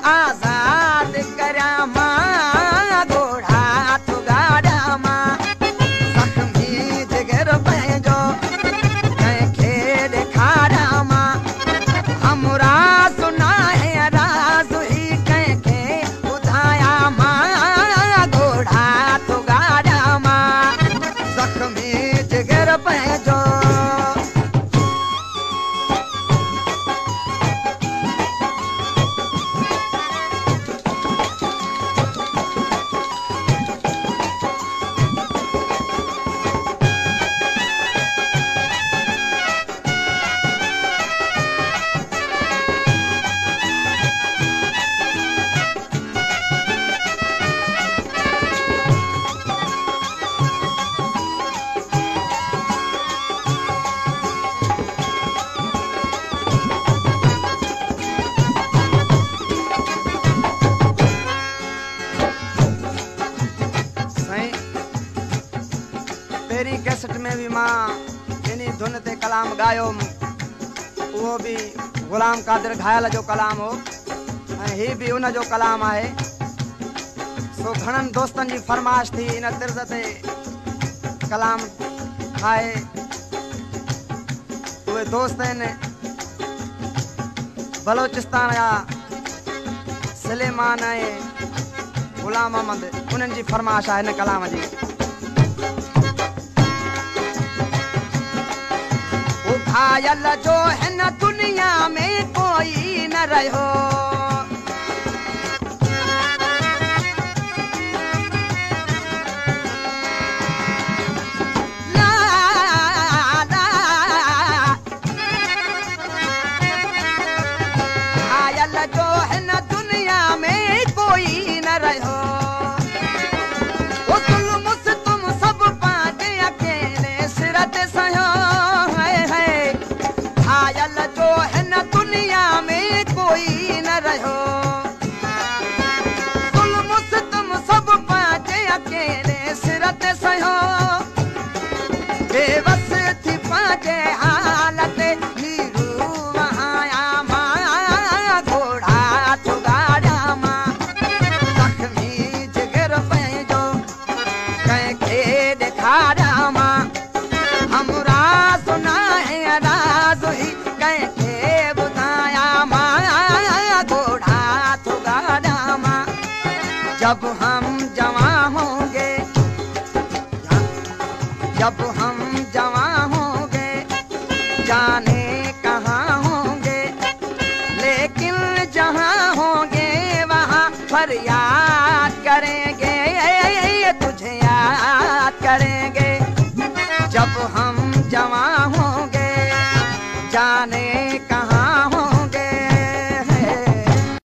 आजाद करा मां घोड़ा तो गाड़ा मां जख्मी जिगर पंहिंजो कंहिंखे ॾेखारा मां हमरा सुनाए राज़ ही कंहिंखे ॿुधाया मां घोड़ा तो गाड़ा मां जख्मी जिगर पंहिंजो पहिरीं कैसेट में भी मां इन्हीं धुन ते कलाम गायो वो भी गुलाम कादिर घायल जो कलाम हो ऐं ही भी उन जो कलाम आहे सो घणनि दोस्तनि जी फरमाइश थी इन तिर्ज़ ते कलाम ठाहे उहे दोस्त आहिनि बलोचिस्तान जा सलेमान ऐं गुलाम अहमद उन्हनि जी फरमाइश आहे हिन कलाम जी घायल जो हिन दुनिया में कोई न रहो ला ला घायल जो हिन दुनिया में कोई न रहो वो जुल्म से तुम सब पाते अकेले सिर ते सहो जो हिन दुनिया में कोई न रहो जुल्म से तुम सब पाते अकेले सिर ते सहो बेबस थी पाते हालत नीरू वहाया मां घोड़ा तो गाड़ा मां जख्मी जिगर पंहिंजो कंहिंखे ॾेखारा मां हमरा सुनाए राज़ ही कंहिंखे ॿुधाया मां घोड़ा तो गाड़ा मां जब हम जवां होंगे जब हम जवां होंगे जाने कहाँ होंगे लेकिन जहाँ होंगे वहाँ फरियाद करेंगे तुझे याद करेंगे